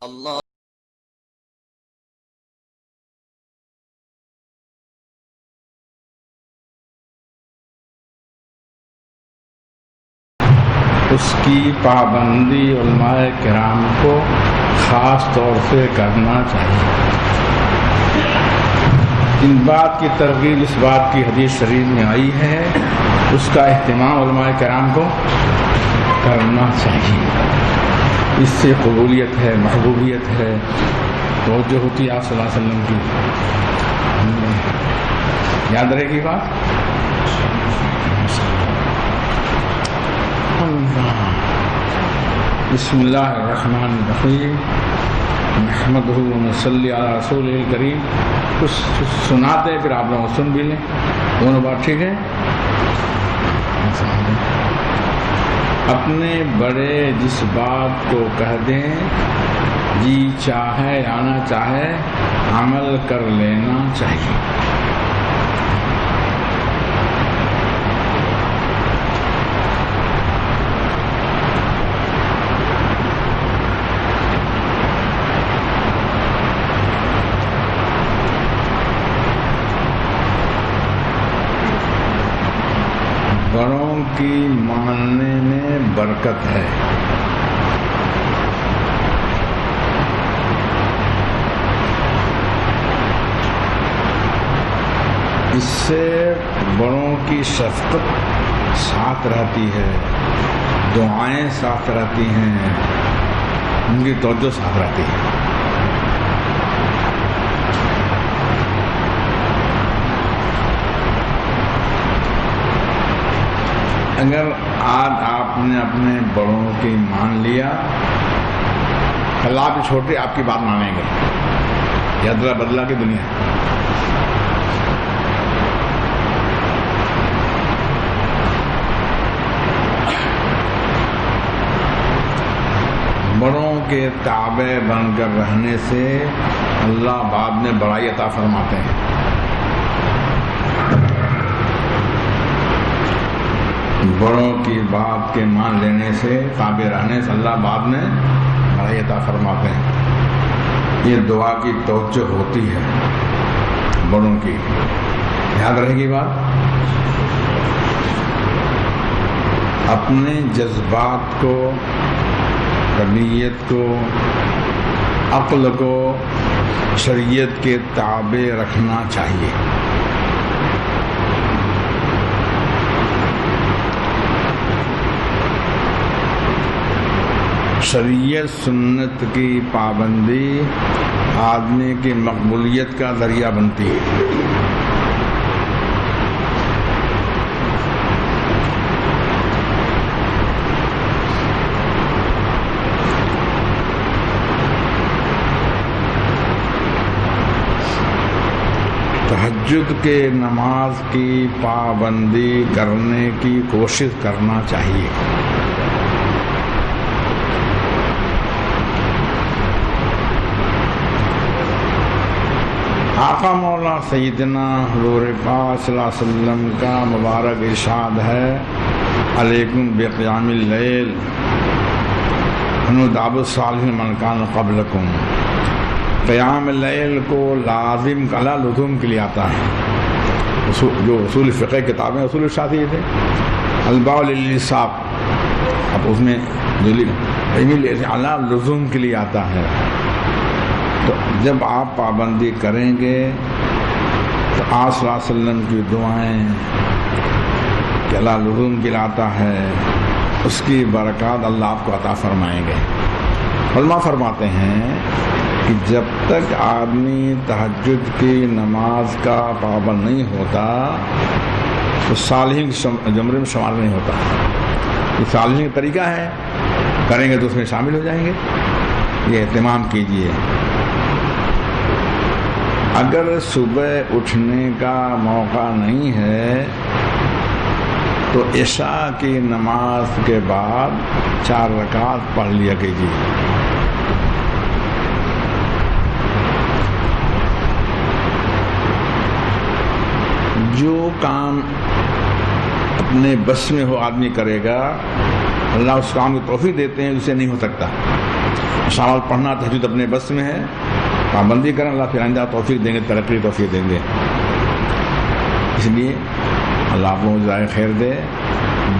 اللہ اس کی پابندی علماء کرام کو خاص طور سے کرنا چاہیے۔ ان بات کی ترغیب اس بات کی حدیث شریف میں آئی ہے، اس کا اہتمام علماء کرام کو کرنا چاہیے۔ اس سے قبولیت ہے، محبوبیت ہے، توجہ ہوتی ہے آپ صلی اللہ علیہ وسلم کی۔ یاد رہے گی بات؟ بسم اللہ الرحمن الرحیم، نحمدہ و نصلی علی رسولہ الکریم۔ کچھ سناتے پھر آپ لوگ سن بھی لیں، دونوں بات ٹھیک ہے؟ اپنے بڑے جس بات کو کہہ دیں، جی چاہے یا نہ چاہے عمل کر لینا چاہیے۔ بڑوں کی ماننے میں برکت ہے۔ اس سے بڑوں کی شفقت ساتھ رہتی ہے، دعائیں ساتھ رہتی ہیں، ان کی توجہ ساتھ رہتی ہے۔ اگر آج آپ نے اپنے بڑوں کی مان لیا، کل آپ چھوٹے آپ کی بات مانیں گے۔ یہ ادلا بدلا کی دنیا ہے۔ بڑوں کے تابع بن کر رہنے سے اللہ بعد میں بڑائی عطا فرماتے ہیں۔ بڑوں کی بات کے مان لینے سے، تابع رہنے سے اللہ بعد میں بڑائی عطا فرماتے ہیں۔ یہ دعا کی توجہ ہوتی ہے بڑوں کی، یاد رہے گی بات۔ اپنے جذبات کو، طبیعت کو، عقل کو شریعت کے تابع رکھنا چاہیے۔ شریعت سنت کی پابندی آدمی کی مقبولیت کا ذریعہ بنتی ہے۔ تہجد کے نماز کی پابندی کرنے کی کوشش کرنا چاہیے۔ آقا مولا سیدنا حضور پاک صلی اللہ علیہ وسلم کا مبارک ارشاد ہے، علیکم بقیام اللیل داب الصالحین من کان قبلکم۔ قیام اللیل کو لازم کلا لزوم کے لیے آتا ہے۔ جو اصول فقہ کتابیں اصول شافعی تھے، الباء للصاق، اب اس میں اعلیٰ لزوم کے لیے آتا ہے۔ تو جب آپ پابندی کریں گے تو آپ صلی اللہ علیہ وسلم کی دعائیں کہ اللہ لزوم گراتا ہے، اس کی برکات اللہ آپ کو عطا فرمائیں گے۔ علماء فرماتے ہیں کہ جب تک آدمی تہجد کی نماز کا پابند نہیں ہوتا تو صالحین کے زمرے میں شمار نہیں ہوتا۔ یہ صالحین کا طریقہ ہے، کریں گے تو اس میں شامل ہو جائیں گے۔ یہ اہتمام کیجیے۔ اگر صبح اٹھنے کا موقع نہیں ہے تو عشاء کی نماز کے بعد 4 رکعت پڑھ لیا کیجیے۔ جو کام اپنے بس میں ہو آدمی کرے گا، اللہ اس کام کی توفیق دیتے ہیں، اسے نہیں ہو سکتا۔ شامل پڑھنا تہجد اپنے بس میں ہے، پابندی کریں، اللہ پھر آئندہ توفیق دیں گے، ترقی توفیق دیں گے۔ اس لیے اللہ آپ کو جزائے خیر دے،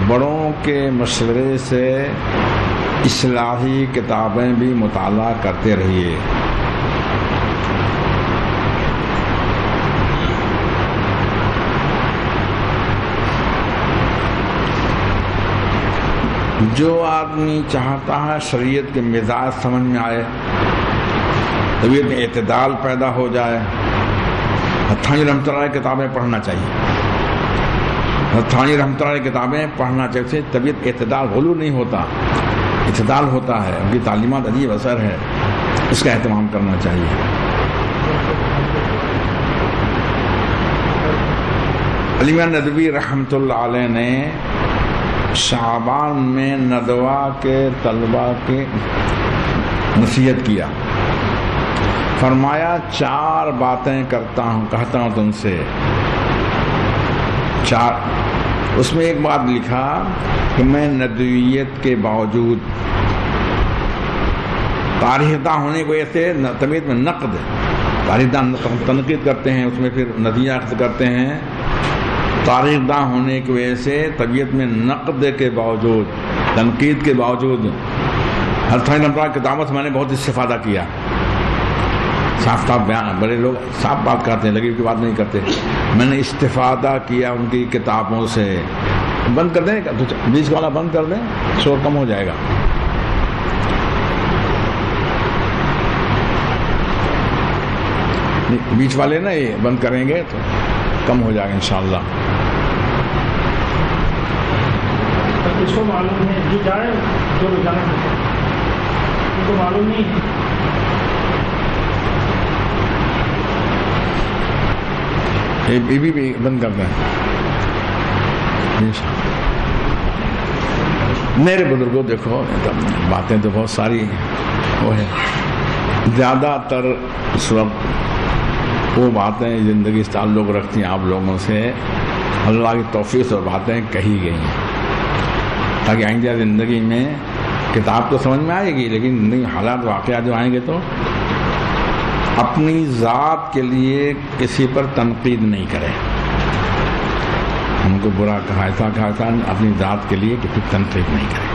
بڑوں کے مشورے سے اصلاحی کتابیں بھی مطالعہ کرتے رہیے۔ جو آدمی چاہتا ہے شریعت کے مزاج سمجھ میں آئے، طبیعت میں اعتدال پیدا ہو جائے، تھانوی رحمۃ اللہ علیہ کتابیں پڑھنا چاہیے۔ تھانوی رحمۃ اللہ علیہ کتابیں پڑھنا چاہیے، طبیعت اعتدال غلو نہیں ہوتا، اعتدال ہوتا ہے، ان کی تعلیمات عجیب اثر ہے، اس کا اہتمام کرنا چاہیے۔ علی میاں ندوی رحمۃ اللہ علیہ نے شعبان میں ندوہ کے طلبہ کی نصیحت کیا، فرمایا 4 باتیں کہتا ہوں تم سے، 4۔ اس میں ایک بات لکھا کہ میں ندویت کے باوجود تاریخ داں ہونے کی وجہ سے طبیعت میں نقد، تاریخ داں تنقید کرتے ہیں، اس میں پھر نتیجہ اخذ کرتے ہیں، تاریخ داں ہونے کی وجہ سے طبیعت میں نقد کے باوجود، تنقید کے باوجود حضرت کتابوں سے میں نے بہت استفادہ کیا۔ صاف صاف بیان، بڑے لوگ صاف بات کرتے ہیں، لگی کی بات نہیں کرتے، میں نے استفادہ کیا ان کی کتابوں سے۔ بند کر دیں، بیچ والا بند کر دیں، شور کم ہو جائے گا۔ بیچ والے نا یہ بند کریں گے تو کم ہو جائے گا انشاءاللہ۔ اس کو معلوم ہے جو جائے جو جانا چاہتے ہیں، ان کو معلوم نہیں ہے۔ یہ بھی بند کر دیں۔ میرے بزرگوں دیکھو، باتیں تو بہت ساری وہ ہے، زیادہ تر اس وقت وہ باتیں زندگی سے تعلق رکھتی ہیں آپ لوگوں سے، اللہ کی توفیق سے باتیں کہی گئی ہیں، تاکہ آئندہ زندگی میں کتاب تو سمجھ میں آئے گی، لیکن زندگی حالات واقعات جو آئیں گے تو اپنی ذات کے لیے کسی پر تنقید نہیں کرے، ان کو برا کہا ایسا کہا تھا، اپنی ذات کے لیے کسی تنقید نہیں کرے۔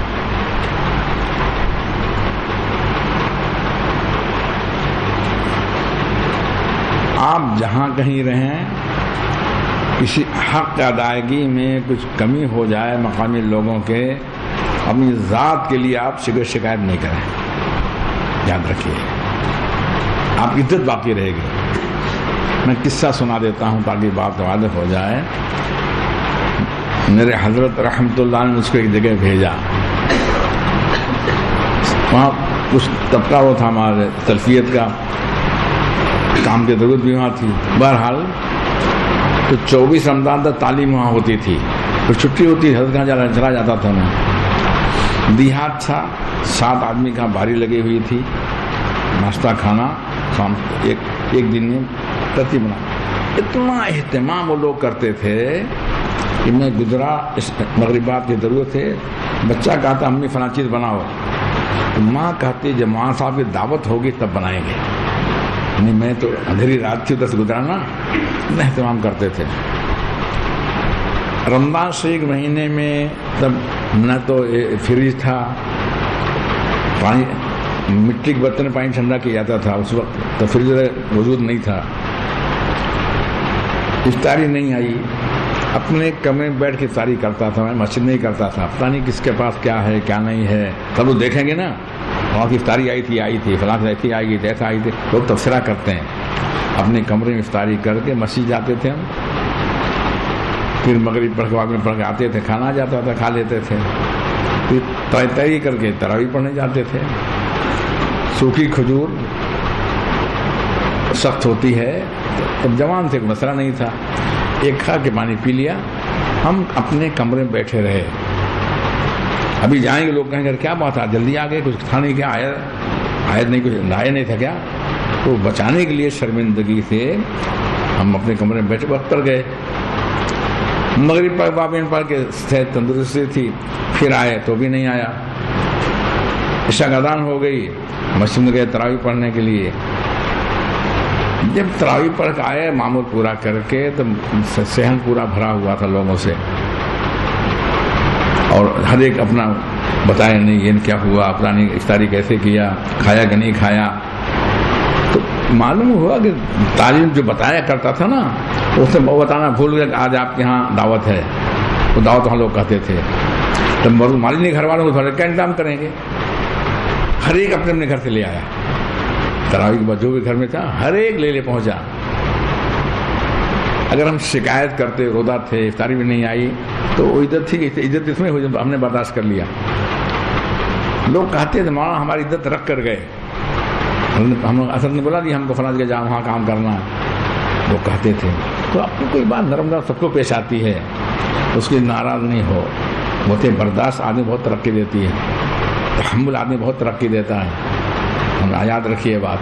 آپ جہاں کہیں رہیں، کسی حق ادائیگی میں کچھ کمی ہو جائے مقامی لوگوں کے، اپنی ذات کے لیے آپ شکایت نہیں کریں، یاد رکھیے، آپ کی عزت باقی رہے گی۔ میں قصہ سنا دیتا ہوں تاکہ بات واضح ہو جائے۔ میرے حضرت رحمۃ اللہ نے مجھ کو ایک جگہ بھیجا، وہاں کچھ طبقہ وہ تھا ہمارے تلفیت کا، کام کی ضرورت بھی وہاں تھی۔ بہرحال تو 24 رمضان تک تعلیم وہاں ہوتی تھی، پھر چھٹی ہوتی، حضرت کہاں چلا جاتا تھا میں۔ دیہات تھا، 7 آدمی کا بھاری لگی ہوئی تھی، ناشتہ کھانا شام ایک دن میں ترتیب بنا۔ اتنا اہتمام وہ لوگ کرتے تھے کہ میں گزرا، مغربات کی ضرورت ہے، بچہ کہتا امی فلاں چیز بناؤ، تو ماں کہتی جب ماں صاحب کی دعوت ہوگی تب بنائیں گے، نہیں میں تو اندھیری رات تھی ادھر سے گزرانا، اتنا اہتمام کرتے تھے۔ رمضان شریف مہینے میں تب نہ تو فریج تھا، پانی مٹی کے برتن میں پانی ٹھنڈا کیا جاتا تھا، اس وقت تو فریج وجود نہیں تھا، افطاری نہیں آئی، اپنے کمرے میں بیٹھ کے افطاری کرتا تھا، میں مسجد نہیں کرتا تھا، پتہ نہیں کس کے پاس کیا ہے کیا نہیں ہے، تب وہ دیکھیں گے نا وہاں کی افطاری آئی تھی فلاں ایسی آئی گئی ایسا آئی تھی، لوگ تبصرہ کرتے ہیں۔ اپنے کمرے میں افطاری کر کے مسجد جاتے تھے ہم، پھر مغرب پڑھ کے آتے تھے، کھانا آ جاتا تھا، کھا لیتے تھے، پھر تیاری کر کے تراویح پڑھنے جاتے تھے۔ سوکھی کھجور سخت ہوتی ہے، تب جوان سے کوئی مسئلہ نہیں تھا، ایک کھا کے پانی پی لیا، ہم اپنے کمرے میں بیٹھے رہے۔ ابھی جائیں گے لوگ کہیں گے کیا بات ہے جلدی آ گئے، کچھ تھا نہیں کیا، آیت نہیں، کچھ لائے نہیں تھا کیا، تو بچانے کے لیے شرمندگی سے ہم اپنے کمرے میں بیٹھے، وقت پر گئے، مغرب پر بابین پڑھ کے صحت تندرستی تھی، پھر آئے تو بھی نہیں آیا، عشاء کا اذان ہو گئی، مسجد میں گئے تراویح پڑھنے کے لیے. جب تراویح پڑھ کے آئے معمول پورا کر کے تو صحن پورا بھرا ہوا تھا لوگوں سے، اور ہر ایک اپنا بتایا نہیں یہ کیا ہوا، پرانی افطاری کیسے کیا، کھایا کہ نہیں کھایا. تو معلوم ہوا کہ تعلیم جو بتایا کرتا تھا نا اس سے وہ بتانا بھول گیا کہ آج آپ کے یہاں دعوت ہے. تو دعوت وہاں لوگ کہتے تھے تو معلوم نہیں گھر والوں کو تھوڑا کیا انتظام کریں گے. ہر ایک اپنے اپنے گھر سے لے آیا. تراویح کے بعد جو بھی گھر میں تھا ہر ایک لے پہنچا. اگر ہم شکایت کرتے روزہ تھے افطاری بھی نہیں آئی تو وہ عزت تھی کہ عزت اس میں ہوئی ہم نے برداشت کر لیا. لوگ کہتے تھے مولانا ہماری عزت رکھ کر گئے، ہم اصل نے بولا ہم کو فلاں جگہ جاؤ وہاں کام کرنا ہے، وہ کہتے تھے. تو آپ کو کوئی بات نرم نرم سب کو پیش آتی ہے، اس کی ناراض نہیں ہو. بہت برداشت آدمی بہت ترقی دیتی ہے، تحمل آدمی بہت ترقی دیتا ہے. ہم یاد رکھیے بات.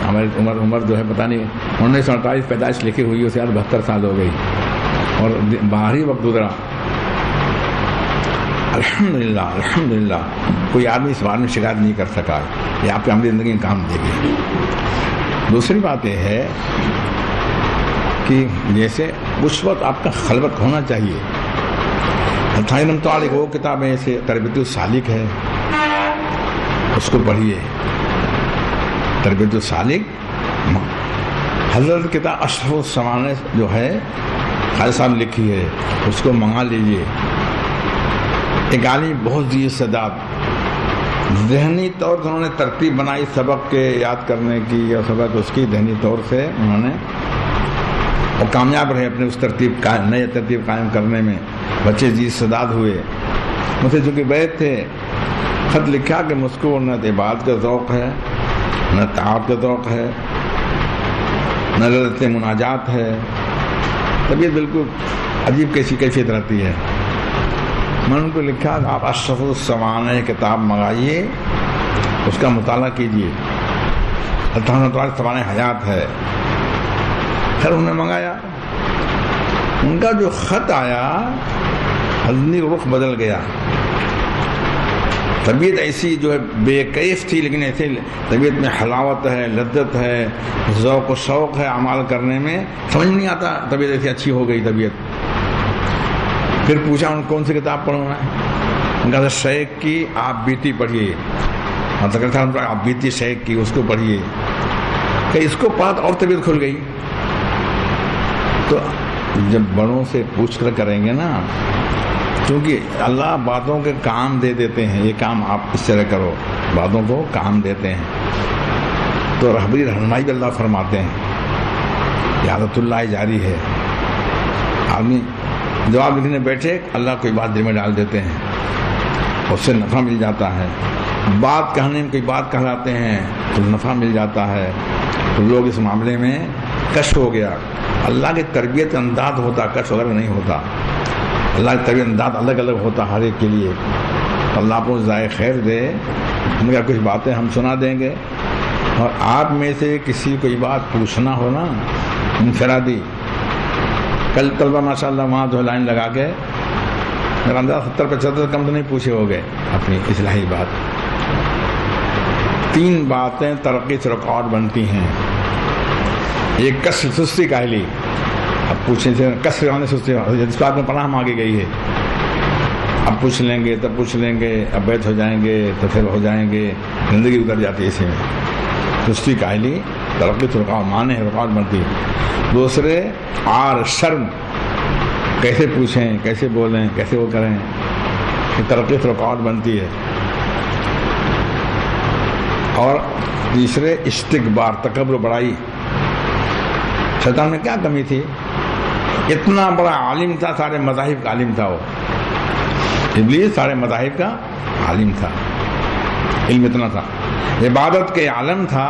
ہماری عمر جو ہے پتہ نہیں 1948 پیدائش لکھی ہوئی اسے آج 72 سال ہو گئی اور باہری وقت گزرا. الحمدللہ کوئی آدمی اس بارے میں شکایت نہیں کر سکا. یہ آپ کی ہماری زندگی میں کام دے گی. دوسری بات یہ ہے کہ جیسے اس وقت آپ کا خلوت ہونا چاہیے. وہ کتابیں ایسے تربیت السالک ہے، اس کو پڑھیے. تربیت السالک حضرت کتاب اشرف السمانے جو ہے خالد صاحب لکھی ہے، اس کو منگا لیجیے. ایک عالم بہت ذی استعداد، ذہنی طور سے انہوں نے ترتیب بنائی سبق کے یاد کرنے کی یا سبق اس کی ذہنی طور سے انہوں نے، اور کامیاب رہے اپنے اس نئے ترتیب قائم کرنے میں. بچے ذی استعداد ہوئے. مجھ سے چونکہ بیت تھے خط لکھا کہ مجھ کو نہ عبادت کا ذوق ہے، نہ طاعت کا ذوق ہے، نہ لذت مناجات ہے. طبیعت بالکل عجیب کیسی کیفیت رہتی ہے. میں نے ان کو لکھا کہ آپ اشرف السمانے کتاب منگائیے، اس کا مطالعہ کیجیے. اللہ سمانے حیات ہے. خیر انہوں نے منگایا. ان کا جو خط آیا حضنی رخ بدل گیا. طبیعت ایسی جو ہے بے کیف تھی، لیکن ایسے طبیعت میں حلاوت ہے، لذت ہے، ذوق و شوق ہے اعمال کرنے میں. سمجھ نہیں آتا طبیعت ایسی اچھی ہو گئی طبیعت. پھر پوچھا ان کون سی کتاب پڑھنا ہے. ان کا شیخ کی آپ بیتی پڑھیے. آپ بیتی شیخ کی اس کو پڑھیے. کہ اس کو پڑھا تو اور طبیعت کھل گئی. تو جب بڑوں سے پوچھ کر کریں گے نا، کیونکہ اللہ باتوں کے کام دے دیتے ہیں. یہ کام آپ اس طرح کرو، باتوں کو کام دیتے ہیں. تو رہبری رہنمائی بھی اللہ فرماتے ہیں. عادت اللہ جاری ہے. آدمی جواب لکھنے بیٹھے اللہ کوئی بات دل میں ڈال دیتے ہیں، اس سے نفع مل جاتا ہے. بات کہنے میں کوئی بات کہلاتے ہیں تو نفع مل جاتا ہے. تو لوگ اس معاملے میں کش ہو گیا. اللہ کی تربیت انداز ہوتا، کش وغیرہ نہیں ہوتا. اللہ کی تربیت انداز الگ الگ ہوتا ہر ایک کے لیے. اللہ آپ کو ذائقہ خیر دے. ہم کیا کچھ باتیں ہم سنا دیں گے، اور آپ میں سے کسی کوئی بات پوچھنا ہو نا انفرادی. کل طلبہ ماشاء اللہ وہاں جو لائن لگا کے میرا اندازہ 70-75 کم تو نہیں پوچھے ہو گئے اپنی اصلاحی بات. 3 باتیں ترقی سے رکاوٹ بنتی ہیں. ایک کثر سستی کاہلی. اب پوچھیں سے کثر ہونے سستی، جس بات میں پناہ مانگی گئی ہے. اب پوچھ لیں گے تب پوچھ لیں گے، اب بیت ہو جائیں گے تو پھر ہو جائیں گے، زندگی گزر جاتی ہے اسی میں. سستی کاہلی ترقی سے رکاوٹ مانے رکاوٹ بنتی ہے. دوسرے عار شرم، کیسے پوچھیں، کیسے بولیں، کیسے وہ کریں، یہ ترقی سے رکاوٹ بنتی ہے. اور تیسرے استکبار، تکبر و بڑائی. شیطان میں کیا کمی تھی؟ اتنا بڑا عالم تھا، سارے مذاہب کا عالم تھا. وہ ابلیس سارے مذاہب کا عالم تھا، علم اتنا تھا. عبادت کے عالم تھا.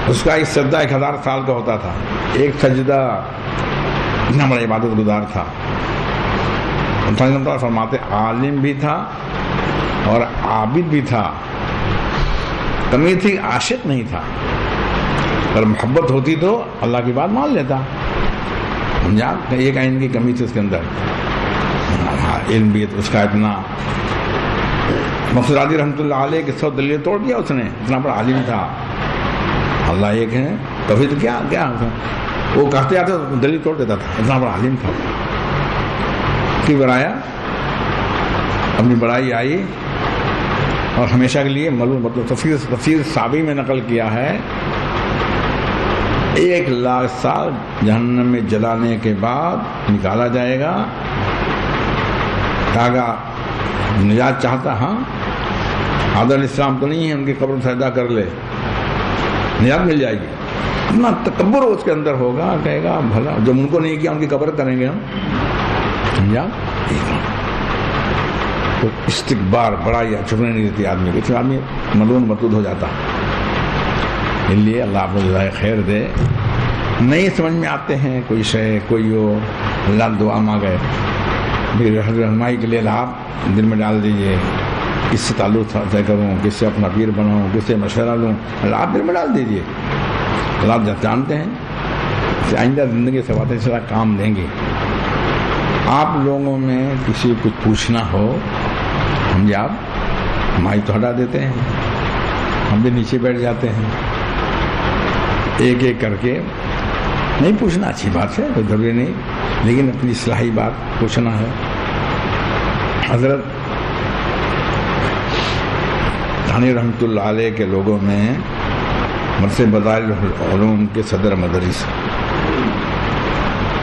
اس کا ایک سجدہ 1000 سال کا ہوتا تھا. ایک سجدہ اتنا بڑا عبادت گزار تھا. فرماتے عالم بھی تھا اور عابد بھی تھا. کمی تھی عاشق نہیں تھا. اگر محبت ہوتی تو اللہ کی بات مان لیتا. سمجھا کہ ایک آئین کی کمی تھی اس کے اندر. علم بھی اس کا اتنا مقصود عادی رحمۃ اللہ علیہ کے 100 دلیل توڑ دیا اس نے، اتنا بڑا عالم تھا، اللہ ایک ہے توحید کیا وہ کہتے آتے دلیل توڑ دیتا تھا، اتنا بڑا عالم تھا، کی برایا اپنی بڑائی آئی اور ہمیشہ کے لیے معلوم مطلب تفسیر صابی میں نقل کیا ہے 1,00,000 سال جہنم میں جلانے کے بعد نکالا جائے گا، کہا نجات چاہتا ہاں آدم علیہ السلام تو نہیں ہے ان کی قبر میں سجدہ کر لے نجات مل جائے گی، اتنا تکبر اس کے اندر ہوگا، کہے گا بھلا جب ان کو نہیں کیا ان کی قبر کریں گے ہم، سمجھا؟ تو استکبار بڑائی چھپنے نہیں دیتی آدمی کو، اس میں آدمی ملون مردود ہو جاتا، اس لیے اللہ آپ کو جزائے خیر دے۔ نہیں سمجھ میں آتے ہیں کوئی شے کوئی ہو، اللہ دعا مانگے رہنمائی کے لیے آپ دل میں ڈال دیجئے، کس سے تعلق طے کروں، کس سے اپنا پیر بناؤں، کس سے مشورہ لوں، اللہ آپ دل میں ڈال دیجئے، اللہ جانتے ہیں آئندہ زندگی سے باتیں سارا کام دیں گے۔ آپ لوگوں میں کسی کو کچھ پوچھنا ہو ہم جی آپ مائی تو ہٹا دیتے ہیں، ہم بھی نیچے بیٹھ جاتے ہیں، ایک ایک کر کے نہیں پوچھنا اچھی بات ہے کوئی ضروری نہیں، لیکن اپنی اصلاحی بات پوچھنا ہے۔ حضرت تھانوی رحمۃ اللہ علیہ کے لوگوں میں مدرسہ بدائل العلوم کے صدر مدرس،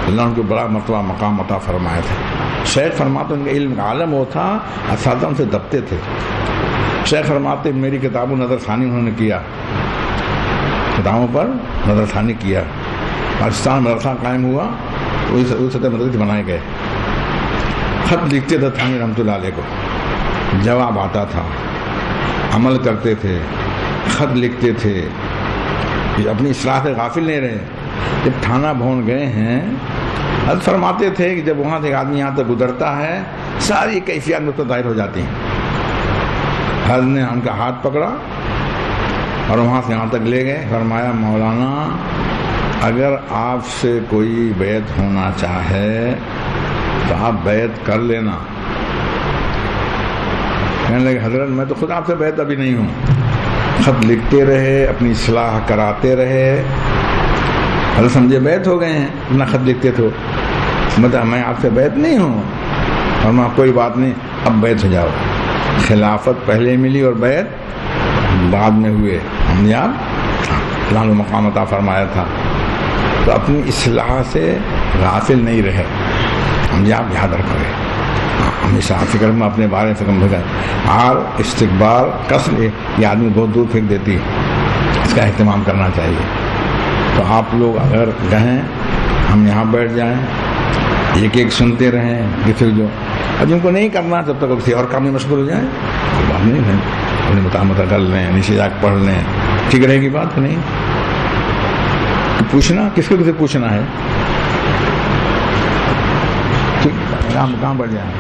اللہ ان کو بڑا مرتبہ مقام عطا فرمایا تھا۔ شیخ فرماتے ان کا علم کا عالم وہ تھا، اساتذہ ان سے دبتے تھے۔ شیخ فرماتے میری کتابوں نظر ثانی انہوں نے کیا، کتابوں پر نظر ثانی کیا، پاکستان مدرسہ قائم ہوا تو وہی صدر مدرس بنائے گئے۔ خط لکھتے تھے تھانوی رحمۃ اللہ علیہ کو، جواب آتا تھا، عمل کرتے تھے، خط لکھتے تھے، اپنی اصلاح سے غافل نہیں رہے۔ جب تھانہ بھون گئے ہیں حضرت فرماتے تھے کہ جب وہاں سے ایک آدمی یہاں تک گزرتا ہے ساری کیفیات مجھ پر ظاہر ہو جاتی ہیں۔ حضرت نے ان کا ہاتھ پکڑا اور وہاں سے یہاں تک لے گئے، فرمایا مولانا اگر آپ سے کوئی بیعت ہونا چاہے تو آپ بیعت کر لینا۔ کہنے لگے حضرت میں تو خود آپ سے بیعت ابھی نہیں ہوں۔ خط لکھتے رہے، اپنی اصلاح کراتے رہے، حضرت سمجھے بیعت ہو گئے ہیں، اپنا خط لکھتے تھے، مطلب میں آپ سے بیعت نہیں ہوں، فرمایا کوئی بات نہیں اب بیعت ہو جاؤ۔ خلافت پہلے ملی اور بیعت بعد میں ہوئے، ہم نے آپ اللہ نے مقام عطا فرمایا تھا، تو اپنی اصلاح سے غافل نہیں رہے، ہم آپ یاد رکھو گے ہمیشہ فکر میں اپنے بارے میں فکر میں، اور استکبار کثر یہ آدمی بہت دور پھینک دیتی ہے، اس کا اہتمام کرنا چاہیے۔ تو آپ لوگ اگر کہیں ہم یہاں بیٹھ جائیں ایک ایک سنتے رہیں کسی جو، اور جن کو نہیں کرنا تب تک کسی اور کام میں مشغول ہو جائیں، کوئی بات نہیں ہے، اپنے مطابق کر لیں، نیچے جا کے پڑھ لیں، ٹھیک رہے گی بات نہیں۔ پوچھنا کس کو کسی پوچھنا ہے، ٹھیک کہاں بیٹھ جائیں۔